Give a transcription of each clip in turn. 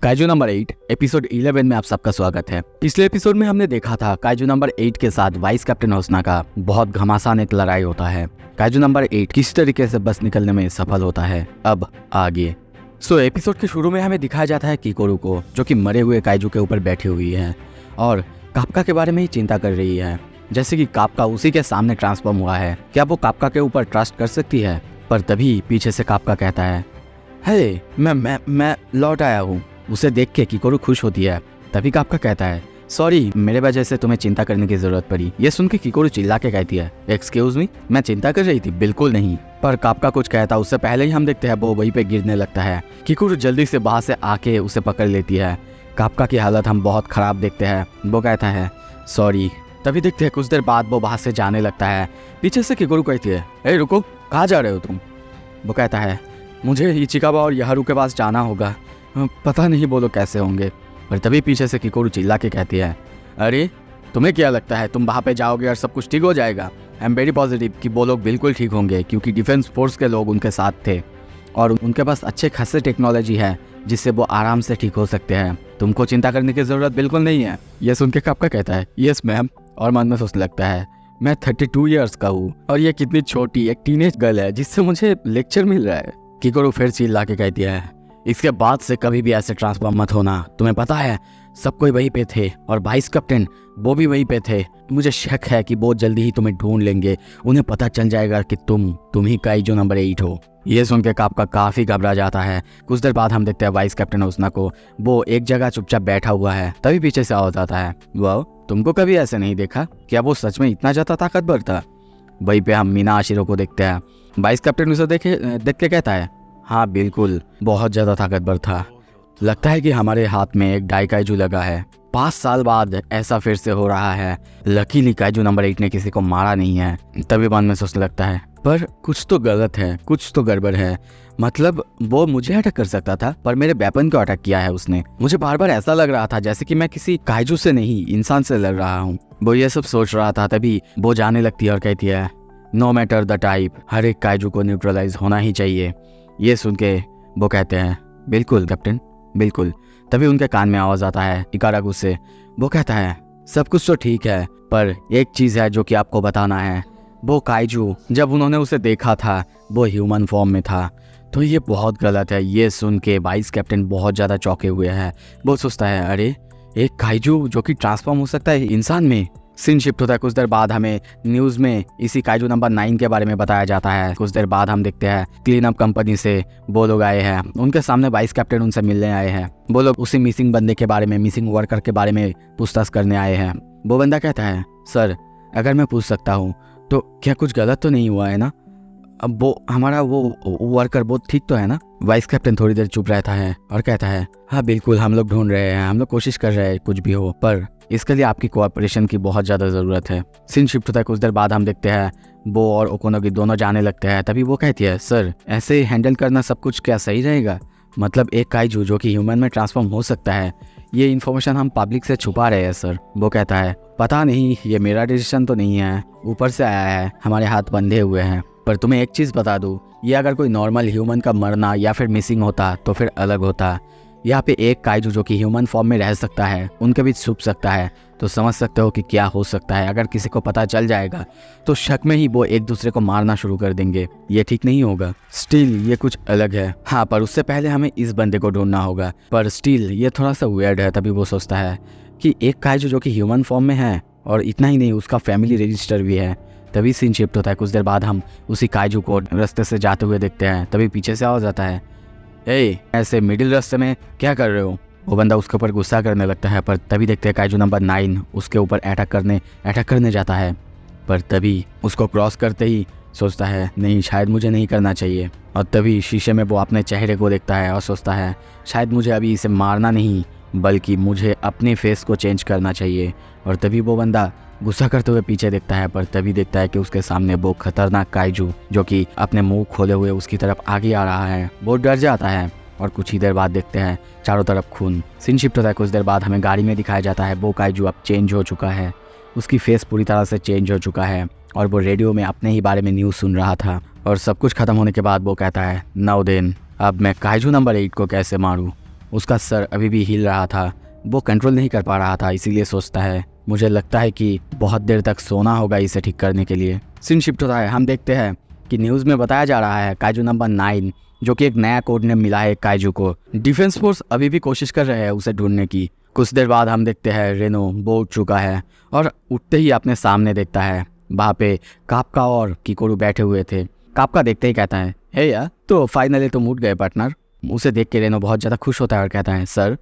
Kaiju number 8 episode 11 में आप सबका स्वागत है। पिछले एपिसोड में हमने देखा था काइजू नंबर 8 के साथ वाइस कैप्टन होसना का बहुत घमासान एक लड़ाई होता है। काइजू नंबर 8 किस तरीके से बस निकलने में सफल होता है, अब आगे। एपिसोड के शुरू में हमें दिखाया जाता है किकोरू को, जो कि मरे हुए काइजू के ऊपर बैठी हुई है और काप्का के बारे में ही चिंता कर रही है। जैसे कि काप्का उसी के सामने ट्रांसफॉर्म हुआ है, क्या वो काप्का के ऊपर ट्रस्ट कर सकती है? पर तभी पीछे से काप्का कहता है, हे मैं लौट आया हूँ। उसे देख के किकोरू खुश होती है। तभी काप्का कहता है, सॉरी, मेरे वजह से तुम्हें चिंता करने की जरूरत पड़ी। ये सुन के किकोरू चिल्ला के कहती है, एक्सक्यूज मी, मैं चिंता कर रही थी? बिल्कुल नहीं। पर काप्का कुछ कहता उससे पहले ही हम देखते हैं वो वहीं पे गिरने लगता है। किकोरू जल्दी से बाहर से आके उसे पकड़ लेती है। काप्का की हालत हम बहुत खराब देखते हैं। वो कहता है सॉरी। तभी देखते हैं कुछ देर बाद वो बाहर से जाने लगता है। पीछे से किकोरू कहती है, ए रुको, कहाँ जा रहे हो तुम? वो कहता है, मुझे इचिकावा और यहारू के पास जाना होगा, पता नहीं वो लोग कैसे होंगे। पर तभी पीछे से किकोरू चिल्ला के कहती है, अरे तुम्हें क्या लगता है तुम वहाँ पे जाओगे और सब कुछ ठीक हो जाएगा? आई एम वेरी पॉजिटिव कि वो लोग बिल्कुल ठीक होंगे, क्योंकि डिफेंस फोर्स के लोग उनके साथ थे और उनके पास अच्छे खासे टेक्नोलॉजी है जिससे वो आराम से ठीक हो सकते हैं। तुमको चिंता करने की ज़रूरत बिल्कुल नहीं है। यह सुन के काप्का कहता है, यस मैम, और मन में सोचने लगता है, मैं 32 ईयर्स का हूँ और ये कितनी छोटी एक टीनेज गर्ल है जिससे मुझे लेक्चर मिल रहा है। किकोरू फिर चिल्ला के कहती है, इसके बाद से कभी भी ऐसे ट्रांसफॉर्म मत होना। तुम्हें पता है सब कोई वहीं पे थे और वाइस कैप्टन वो भी वहीं पे थे। मुझे शक है कि बहुत जल्दी ही तुम्हें ढूंढ लेंगे। उन्हें पता चल जाएगा कि तुम ही काइजू नंबर 8 हो। ये सुन के काप्का काफी घबरा जाता है। कुछ देर बाद हम देखते हैं वाइस कैप्टन होसना को, वो एक जगह चुपचाप बैठा हुआ है। तभी पीछे से आवाज आता है, वाह, तुमको कभी ऐसे नहीं देखा? क्या वो सच में इतना ज्यादा ताकतवर था? वहीं पे हम मीना आशिरो को देखते हैं। वाइस कैप्टन उसे देख के कहता है, हाँ बिल्कुल, बहुत ज़्यादा ताकतवर था। लगता है कि हमारे हाथ में एक डाइकाइजू लगा है। 5 साल बाद ऐसा फिर से हो रहा है। लकीली काइजू नंबर 8 ने किसी को मारा नहीं है। तभी मन में सोचने लगता है, पर कुछ तो गलत है, कुछ तो गड़बड़ है। मतलब वो मुझे अटैक कर सकता था, पर मेरे वेपन को अटैक किया है उसने। मुझे बार बार ऐसा लग रहा था जैसे कि मैं किसी काइजू से नहीं, इंसान से लड़ रहा हूँ। वो ये सब सोच रहा था। तभी वो जाने लगती है और कहती है, नो मैटर द टाइप, हर एक काइजू को न्यूट्रलाइज होना ही चाहिए। ये सुन के वो कहते हैं, बिल्कुल कैप्टन, बिल्कुल। तभी उनके कान में आवाज आता है इकारागु से। वो कहता है, सब कुछ तो ठीक है, पर एक चीज है जो कि आपको बताना है। वो काइजू जब उन्होंने उसे देखा था वो ह्यूमन फॉर्म में था, तो ये बहुत गलत है। ये सुन के वाइस कैप्टन बहुत ज्यादा चौंके हुए हैं। वो सोचता है, अरे एक काइजू जो कि ट्रांसफॉर्म हो सकता है इंसान में। सीन शिफ्ट होता है। कुछ देर बाद हमें न्यूज में इसी काइजू नंबर 9 के बारे में बताया जाता है। कुछ देर बाद हम देखते हैं क्लीन अप कंपनी से वो लोग आए हैं। उनके सामने वाइस कैप्टन उनसे मिलने आए हैं। वो लोग उसी मिसिंग बंदे के बारे में, मिसिंग वर्कर के बारे में पूछताछ करने आए हैं। वो बंदा कहता है, सर अगर मैं पूछ सकता हूँ तो क्या कुछ गलत तो नहीं हुआ है ना? अब वो हमारा वो वर्कर वो ठीक तो है ना? वाइस कैप्टन थोड़ी देर चुप रहता है और कहता है, हाँ बिल्कुल, हम लोग ढूंढ रहे हैं, हम लोग कोशिश कर रहे हैं कुछ भी हो, पर इसके लिए आपकी कोऑपरेशन की बहुत ज़्यादा ज़रूरत है। सीन शिफ्ट होता है। कुछ देर बाद हम देखते हैं वो और ओकोनोगी दोनों जाने लगते हैं। तभी वो कहती है, सर ऐसे हैंडल करना सब कुछ क्या सही रहेगा? मतलब एक काइजू जो कि ह्यूमन में ट्रांसफॉर्म हो सकता है, ये इन्फॉर्मेशन हम पब्लिक से छुपा रहे हैं सर। वो कहता है, पता नहीं, ये मेरा डिसीजन तो नहीं है, ऊपर से आया है, हमारे हाथ बंधे हुए हैं। पर तुम्हें एक चीज़ बता दूँ, ये अगर कोई नॉर्मल ह्यूमन का मरना या फिर मिसिंग होता तो फिर अलग होता। यहाँ पे एक काइजू जो कि ह्यूमन फॉर्म में रह सकता है, उनके बीच छुप सकता है, तो समझ सकते हो कि क्या हो सकता है। अगर किसी को पता चल जाएगा तो शक में ही वो एक दूसरे को मारना शुरू कर देंगे। ये ठीक नहीं होगा। स्टिल ये कुछ अलग है। हाँ, पर उससे पहले हमें इस बंदे को ढूंढना होगा। पर स्टिल ये थोड़ा सा वियर्ड है। तभी वो सोचता है कि एक काइजू जो कि ह्यूमन फॉर्म में है, और इतना ही नहीं, उसका फैमिली रजिस्टर भी है। तभी सीन शिफ्ट होता है। कुछ देर बाद हम उसी काइजू को रास्ते से जाते हुए देखते हैं। तभी पीछे से आवाज आता है, ऐसे मिडिल रास्ते में क्या कर रहे हो? वो बंदा उसके ऊपर गुस्सा करने लगता है। पर तभी देखते हैं काइजू नंबर 9 उसके ऊपर अटैक करने जाता है। पर तभी उसको क्रॉस करते ही सोचता है, नहीं, शायद मुझे नहीं करना चाहिए। और तभी शीशे में वो अपने चेहरे को देखता है और सोचता है, शायद मुझे अभी इसे मारना नहीं, बल्कि मुझे अपने फेस को चेंज करना चाहिए। और तभी वो बंदा गुस्सा करते हुए पीछे देखता है। पर तभी देखता है कि उसके सामने वो खतरनाक काइजू जो कि अपने मुंह खोले हुए उसकी तरफ आगे आ रहा है। वो डर जाता है और कुछ ही देर बाद देखते हैं चारों तरफ खून। सीन शिफ्ट होता है। कुछ देर बाद हमें गाड़ी में दिखाया जाता है वो काइजू अब चेंज हो चुका है। उसकी फेस पूरी तरह से चेंज हो चुका है और वो रेडियो में अपने ही बारे में न्यूज़ सुन रहा था। और सब कुछ खत्म होने के बाद वो कहता है, नाउ देन, अब मैं काइजू नंबर 8 को कैसे मारूं? उसका सर अभी भी हिल रहा था, वो कंट्रोल नहीं कर पा रहा था, इसीलिए सोचता है मुझे लगता है कि बहुत देर तक सोना होगा इसे ठीक करने के लिए। सीन शिफ्ट होता है, हम देखते हैं कि न्यूज़ में बताया जा रहा है काइजू नंबर 9, जो कि एक नया कोड नेम मिला है काइजू को। डिफेंस फोर्स अभी भी कोशिश कर रहे हैं उसे ढूंढने की। कुछ देर बाद हम देखते हैं रेनो वो उठ चुका है और उठते ही अपने सामने देखता है वहाँ पे कापका और किकोरू बैठे हुए थे। कापका देखते ही कहता है, हे यार, तो फाइनली तुम उठ गए पार्टनर। उसे देख के रेनो बहुत ज़्यादा खुश होता है और कहता है, सर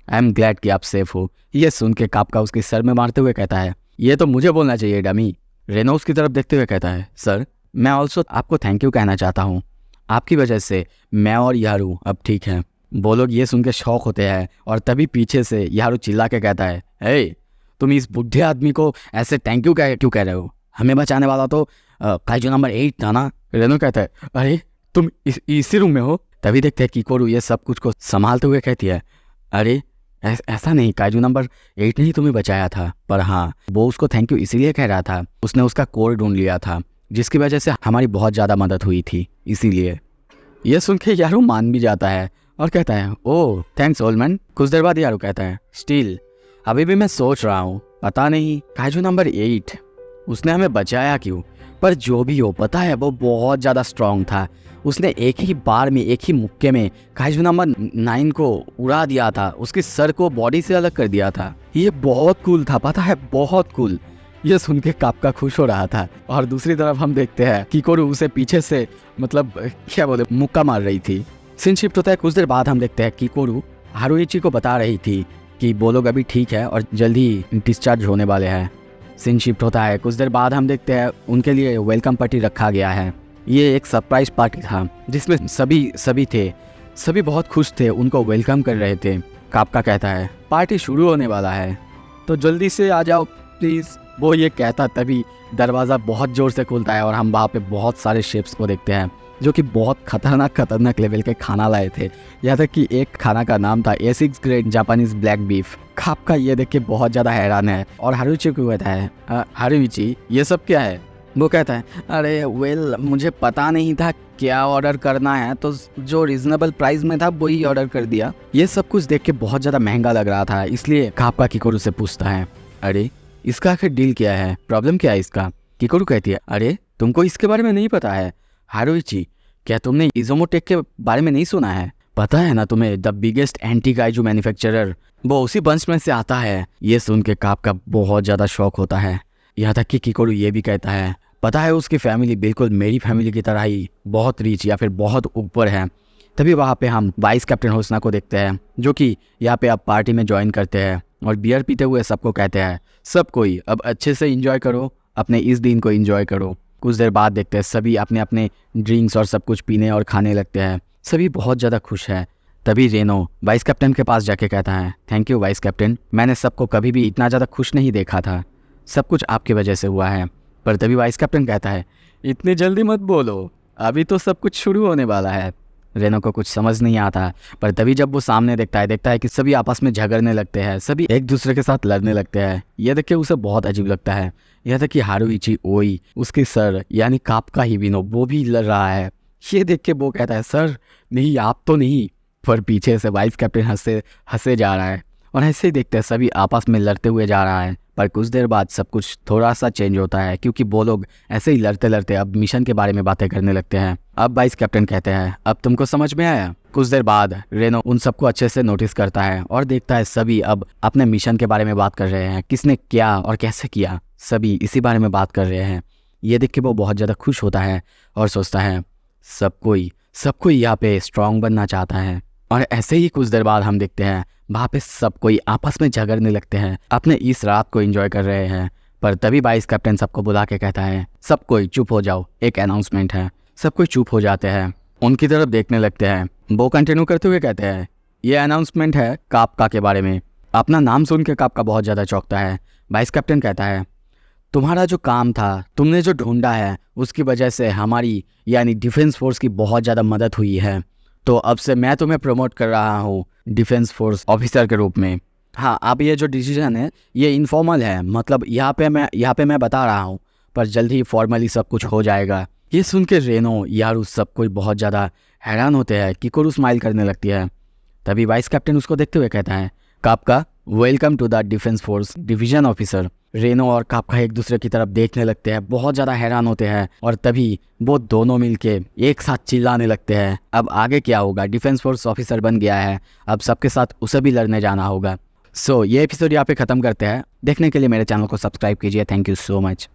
आई एम ग्लैड कि आप सेफ हो। ये सुन के कापका उसके सर में मारते हुए कहता है, ये तो मुझे बोलना चाहिए डमी। रेनो उसकी तरफ देखते हुए कहता है, सर मैं ऑल्सो आपको थैंक यू कहना चाहता हूँ, आपकी वजह से मैं और यारू अब ठीक हैं। वो लोग ये सुन के शौक होते हैं और तभी पीछे से यारू चिल्ला के कहता है, हे तुम इस बुढ़े आदमी को ऐसे थैंक यू क्यों कह रहे हो? हमें बचाने वाला तो काइजू नंबर 8 था ना। रेनो कहता है, अरे तुम इसी रूम में हो? तभी देखते हैं किकोरू ये सब कुछ को संभालते हुए कहती है, अरे ऐसा नहीं, काइजू नंबर 8 ने ही तुम्हें बचाया था, पर हाँ वो उसको थैंक यू इसीलिए कह रहा था, उसने उसका कोड ढूंढ लिया था जिसकी वजह से हमारी बहुत ज़्यादा मदद हुई थी, इसीलिए। ये सुन के यारू मान भी जाता है और कहता है, ओह थैंक्स ओल्ड मैन। कुछ देर बाद यारू कहता है, स्टिल अभी भी मैं सोच रहा हूँ, पता नहीं काइजू नंबर 8 उसने हमें बचाया क्यों, पर जो भी हो पता है वो बहुत ज़्यादा स्ट्रांग था। उसने एक ही बार में, एक ही मुक्के में काइजू नंबर 9 को उड़ा दिया था, उसके सर को बॉडी से अलग कर दिया था। ये बहुत कूल था, पता है, बहुत कूल। ये सुन के कापका खुश हो रहा था और दूसरी तरफ हम देखते हैं किकोरू उसे पीछे से मतलब क्या बोले मुक्का मार रही थी। सीन शिफ्ट होता है, कुछ देर बाद हम देखते हैं किकोरू हारुइची को बता रही थी कि वो लोग अभी ठीक है और जल्दी डिस्चार्ज होने वाले हैं। सीन शिफ्ट होता है, कुछ देर बाद हम देखते हैं उनके लिए वेलकम पार्टी रखा गया है। ये एक सरप्राइज पार्टी था जिसमें सभी थे, सभी बहुत खुश थे, उनको वेलकम कर रहे थे। कापका कहता है, पार्टी शुरू होने वाला है तो जल्दी से आ जाओ प्लीज़। वो ये कहता तभी दरवाज़ा बहुत ज़ोर से खुलता है और हम वहाँ पे बहुत सारे शेफ्स को देखते हैं जो कि बहुत खतरनाक लेवल के खाना लाए थे। यहाँ तक कि एक खाना का नाम था A6 grade Japanese black beef. Kapka ये देख के बहुत ज़्यादा हैरान है और हारुइची को कहता है, हारुइची ये सब क्या है? वो कहता है, अरे वेल मुझे पता नहीं था क्या ऑर्डर करना है, तो जो रीजनेबल प्राइस में था वही ऑर्डर कर दिया। ये सब कुछ देख के बहुत ज़्यादा महंगा लग रहा था, इसलिए कापका किकोरू से पूछता है, अरे इसका आखिर डील क्या है, प्रॉब्लम क्या है इसका? किकोरू कहती है, अरे तुमको इसके बारे में नहीं पता है हारुइची? क्या तुमने इज़ोमोटेक के बारे में नहीं सुना है? पता है ना तुम्हें, the biggest anti kaiju manufacturer वो उसी बंच में से आता है। ये सुन के कापका बहुत ज़्यादा शौक होता है। यहाँ तक कि किकोरू ये भी कहता है, पता है उसकी फैमिली बिल्कुल मेरी फैमिली की तरह ही बहुत रिच या फिर बहुत ऊपर है। तभी वहाँ पे हम वाइस कैप्टन होसना को देखते हैं जो कि यहाँ पे अब पार्टी में ज्वाइन करते हैं और बियर पीते हुए सबको कहते हैं, सब कोई अब अच्छे से एंजॉय करो, अपने इस दिन को एंजॉय करो। कुछ देर बाद देखते हैं सभी अपने अपने ड्रिंक्स और सब कुछ पीने और खाने लगते हैं, सभी बहुत ज़्यादा खुश है। तभी रेनो वाइस कैप्टन के पास जाके कहता है, थैंक यू वाइस कैप्टन, मैंने सबको कभी भी इतना ज़्यादा खुश नहीं देखा था, सब कुछ आपकी वजह से हुआ है। पर तभी वाइस कैप्टन कहता है, इतनी जल्दी मत बोलो, अभी तो सब कुछ शुरू होने वाला है। रेनो को कुछ समझ नहीं आता, पर तभी जब वो सामने देखता है कि सभी आपस में झगड़ने लगते हैं, सभी एक दूसरे के साथ लड़ने लगते हैं। यह देख के उसे बहुत अजीब लगता है। यह तक कि हारुइची ओई, उसके सर यानी कापका हिबिनो, वो भी लड़ रहा है। ये देख के वो कहता है, सर नहीं आप तो नहीं। पर पीछे से वाइस कैप्टन हंसे जा रहा है और ऐसे ही देखते हैं सभी आपस में लड़ते हुए जा रहा है। पर कुछ देर बाद सब कुछ थोड़ा सा चेंज होता है क्योंकि वो लोग ऐसे ही लड़ते लड़ते अब मिशन के बारे में बातें करने लगते हैं। अब वाइस कैप्टन कहते हैं, अब तुमको समझ में आया? कुछ देर बाद रेनो उन सबको अच्छे से नोटिस करता है और देखता है सभी अब अपने मिशन के बारे में बात कर रहे हैं, किसने क्या और कैसे किया, सभी इसी बारे में बात कर रहे हैं। ये देख के वो बहुत ज़्यादा खुश होता है और सोचता है सब कोई यहाँ पे स्ट्रांग बनना चाहता है। और ऐसे ही कुछ देर बाद हम देखते हैं वहाँ पे सब कोई आपस में झगड़ने लगते हैं, अपने इस रात को एंजॉय कर रहे हैं। पर तभी वाइस कैप्टन सबको बुला के कहता है, सब कोई चुप हो जाओ, एक अनाउंसमेंट है। सब कोई चुप हो जाते हैं, उनकी तरफ देखने लगते हैं। वो कंटिन्यू करते हुए कहते हैं, ये अनाउंसमेंट है कापका के बारे में। अपना नाम सुन के कापका बहुत ज़्यादा चौंकता है। वाइस कैप्टन कहता है, तुम्हारा जो काम था, तुमने जो ढूंढा है, उसकी वजह से हमारी यानी डिफेंस फोर्स की बहुत ज़्यादा मदद हुई है, तो अब से मैं तुम्हें प्रमोट कर रहा हूँ डिफेंस फोर्स ऑफिसर के रूप में। हाँ, अब ये जो डिसीजन है ये इनफॉर्मल है, मतलब यहाँ पे मैं बता रहा हूँ, पर जल्द ही फॉर्मली सब कुछ हो जाएगा। ये सुन के रेनो यारू सब कोई बहुत ज़्यादा हैरान होते हैं। किकोरू स्माइल करने लगती है। तभी वाइस कैप्टन उसको देखते हुए कहता है, Kapka welcome to the defence force division officer. Reno और कापका एक दूसरे की तरफ देखने लगते हैं, बहुत ज़्यादा हैरान होते हैं और तभी वो दोनों मिलके एक साथ चिल्लाने लगते हैं। अब आगे क्या होगा, डिफेंस फोर्स ऑफिसर बन गया है, अब सबके साथ उसे भी लड़ने जाना होगा। ये एपिसोड यहाँ पे ख़त्म करते हैं। देखने के लिए मेरे चैनल को सब्सक्राइब कीजिए। Thank you so much.